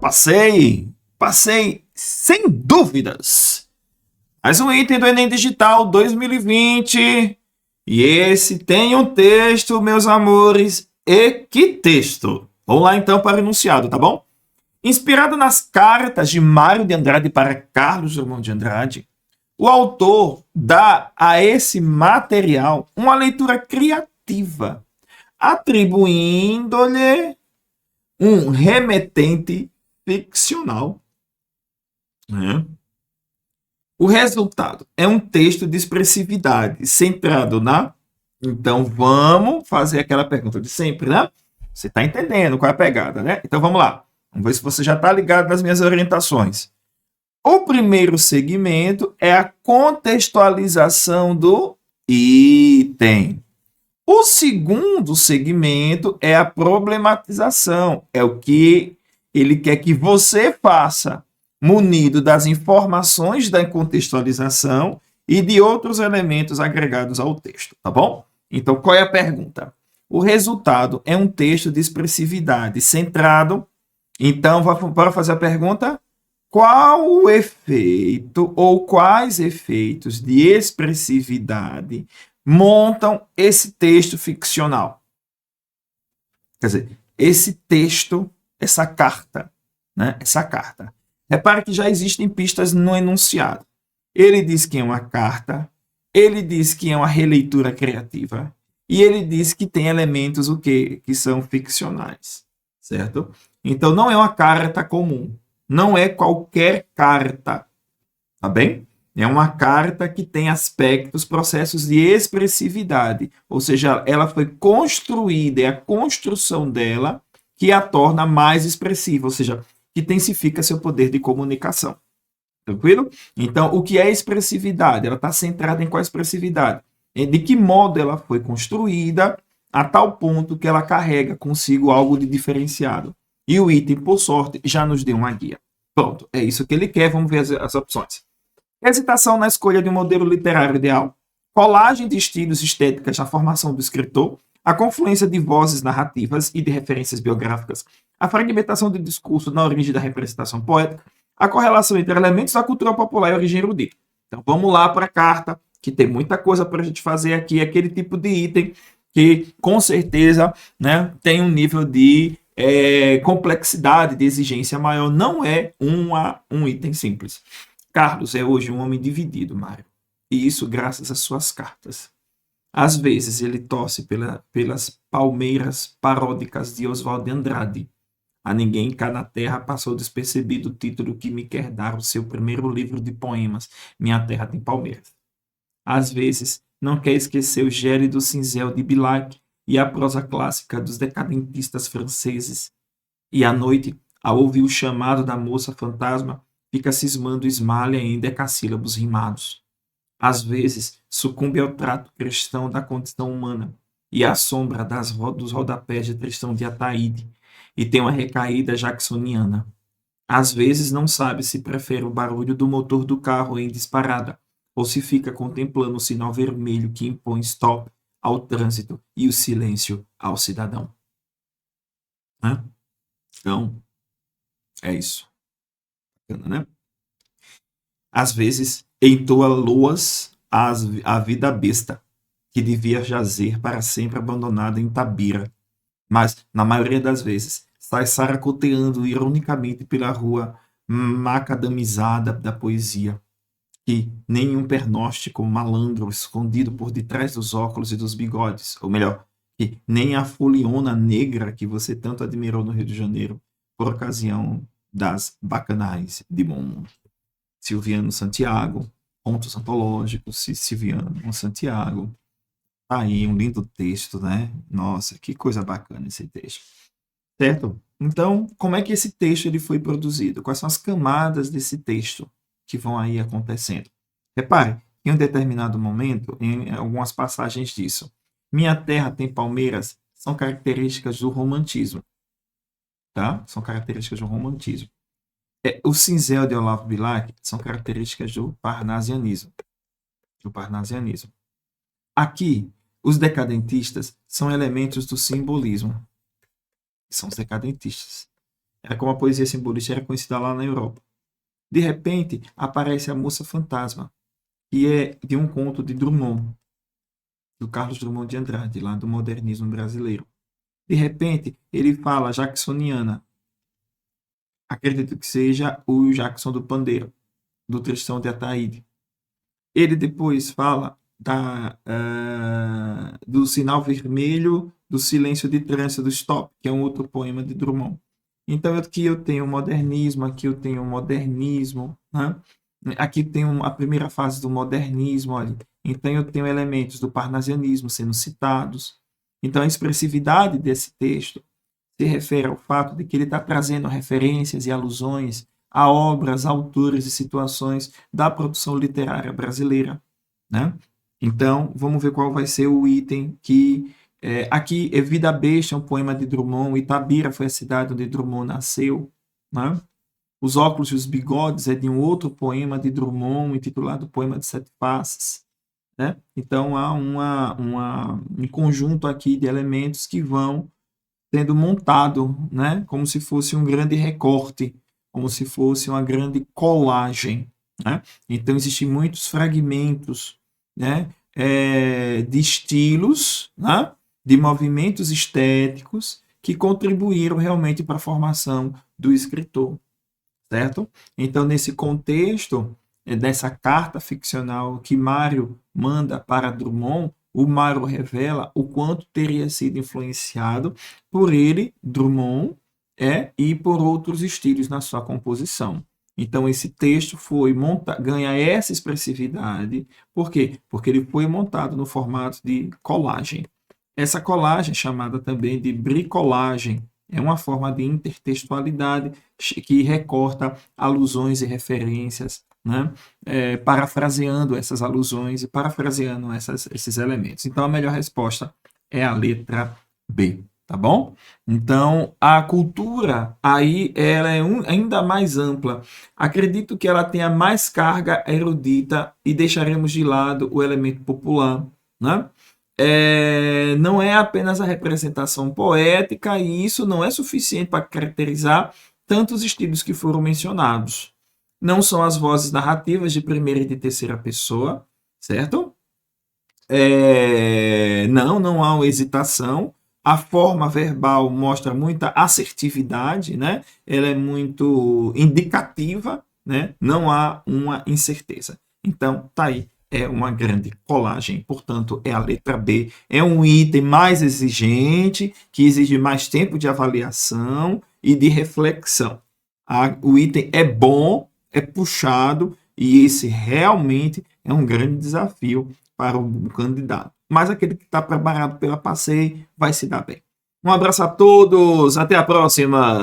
Passei sem dúvidas. Mais um item do Enem Digital 2020. E esse tem um texto, meus amores. E que texto? Vamos lá então para o enunciado, tá bom? Inspirado nas cartas de Mário de Andrade para Carlos Drummond de Andrade, o autor dá a esse material uma leitura criativa, atribuindo-lhe um remetente ficcional. O resultado é um texto de expressividade centrado na... Então, vamos fazer aquela pergunta de sempre, né? Você está entendendo qual é a pegada, né? Então, vamos lá. Vamos ver se você já está ligado nas minhas orientações. O primeiro segmento é a contextualização do item. O segundo segmento é a problematização. É o que ele quer que você faça, munido das informações da contextualização e de outros elementos agregados ao texto, tá bom? Então, qual é a pergunta? O resultado é um texto de expressividade centrado. Então, bora fazer a pergunta: qual o efeito ou quais efeitos de expressividade montam esse texto ficcional? Quer dizer, esse texto, essa carta, né? Essa carta. Repare que já existem pistas no enunciado. Ele diz que é uma carta, ele diz que é uma releitura criativa, e ele diz que tem elementos o quê? Que são ficcionais, certo? Então, não é uma carta comum. Não é qualquer carta, tá bem? É uma carta que tem aspectos, processos de expressividade, ou seja, ela foi construída, é a construção dela que a torna mais expressiva, ou seja, que intensifica seu poder de comunicação. Tranquilo? Então, o que é expressividade? Ela está centrada em qual expressividade? De que modo ela foi construída a tal ponto que ela carrega consigo algo de diferenciado. E o item, por sorte, já nos deu uma guia. Pronto, é isso que ele quer. Vamos ver as opções. Hesitação na escolha de um modelo literário ideal. Colagem de estilos estéticas na formação do escritor. A confluência de vozes narrativas e de referências biográficas. A fragmentação do discurso na origem da representação poética. A correlação entre elementos da cultura popular e a origem erudita. Então, vamos lá para a carta, que tem muita coisa para a gente fazer aqui. Aquele tipo de item que, com certeza, né, tem um nível de complexidade, de exigência maior. Não é um item simples. Carlos é hoje um homem dividido, Mário. E isso graças às suas cartas. Às vezes ele torce pelas palmeiras paródicas de Oswald de Andrade. A ninguém cá na terra passou despercebido o título que me quer dar o seu primeiro livro de poemas, Minha Terra Tem Palmeiras. Às vezes não quer esquecer o gélido cinzel de Bilac e a prosa clássica dos decadentistas franceses. E à noite, ao ouvir o chamado da moça fantasma, fica cismando esmalha em decassílabos rimados. Às vezes, sucumbe ao trato cristão da condição humana e à sombra dos rodapés de Tristão de Ataíde, e tem uma recaída jacksoniana. Às vezes, não sabe se prefere o barulho do motor do carro em disparada ou se fica contemplando o sinal vermelho que impõe stop ao trânsito e o silêncio ao cidadão. Então, é isso. Bacana, né? Às vezes, entoa loas à vida besta, que devia jazer para sempre abandonada em Tabira. Mas, na maioria das vezes, sai saracoteando ironicamente pela rua macadamizada da poesia, que nenhum pernóstico malandro escondido por detrás dos óculos e dos bigodes, ou melhor, que nem a foliona negra que você tanto admirou no Rio de Janeiro, por ocasião das bacanais de bom mundo. Silviano Santiago, Contos Antológicos, Silviano Santiago. Tá aí um lindo texto, né? Nossa, que coisa bacana esse texto. Certo? Então, como é que esse texto ele foi produzido? Quais são as camadas desse texto que vão aí acontecendo? Repare, em um determinado momento, em algumas passagens disso, Minha Terra Tem Palmeiras são características do romantismo. Tá? São características do romantismo. O cinzel de Olavo Bilac são características do parnasianismo. Aqui, os decadentistas são elementos do simbolismo. São os decadentistas. Era como a poesia simbolista era conhecida lá na Europa. De repente, aparece a Moça Fantasma, que é de um conto de Drummond, do Carlos Drummond de Andrade, lá do modernismo brasileiro. De repente, ele fala jacksoniana. Acredito que seja o Jackson do Pandeiro, do Tristão de Ataíde. Ele depois fala do Sinal Vermelho, do Silêncio de Trânsito, do Stop, que é um outro poema de Drummond. Então, aqui eu tenho modernismo, aqui eu tenho modernismo, né? Aqui tem a primeira fase do modernismo, olha. Então, eu tenho elementos do parnasianismo sendo citados. Então, a expressividade desse texto se refere ao fato de que ele está trazendo referências e alusões a obras, autores e situações da produção literária brasileira, né? Então, vamos ver qual vai ser o item que... aqui é Vida Besta, um poema de Drummond. Itabira foi a cidade onde Drummond nasceu, né? Os óculos e os bigodes é de um outro poema de Drummond, intitulado Poema de Sete Faces, né? Então, há um conjunto aqui de elementos que vão sendo montado, né? Como se fosse um grande recorte, como se fosse uma grande colagem, né? Então, existem muitos fragmentos, né? De estilos, né? De movimentos estéticos que contribuíram realmente para a formação do escritor, certo? Então, nesse contexto, dessa carta ficcional que Mário manda para Drummond, o Mário revela o quanto teria sido influenciado por ele, Drummond, e por outros estilos na sua composição. Então, esse texto ganha essa expressividade. Por quê? Porque ele foi montado no formato de colagem. Essa colagem, chamada também de bricolagem, é uma forma de intertextualidade que recorta alusões e referências, né? Parafraseando essas alusões e parafraseando esses elementos. Então, a melhor resposta é a letra B, tá bom? Então, a cultura aí ela é ainda mais ampla. Acredito que ela tenha mais carga erudita e deixaremos de lado o elemento popular, né? Não é apenas a representação poética, e isso não é suficiente para caracterizar tantos estilos que foram mencionados. Não são as vozes narrativas de primeira e de terceira pessoa, certo? Não há uma hesitação. A forma verbal mostra muita assertividade, né? Ela é muito indicativa, né? Não há uma incerteza. Então, tá aí. É uma grande colagem, portanto, é a letra B. É um item mais exigente, que exige mais tempo de avaliação e de reflexão. O item é bom, é puxado, e esse realmente é um grande desafio para o candidato. Mas aquele que está preparado pela PASSEI vai se dar bem. Um abraço a todos, até a próxima!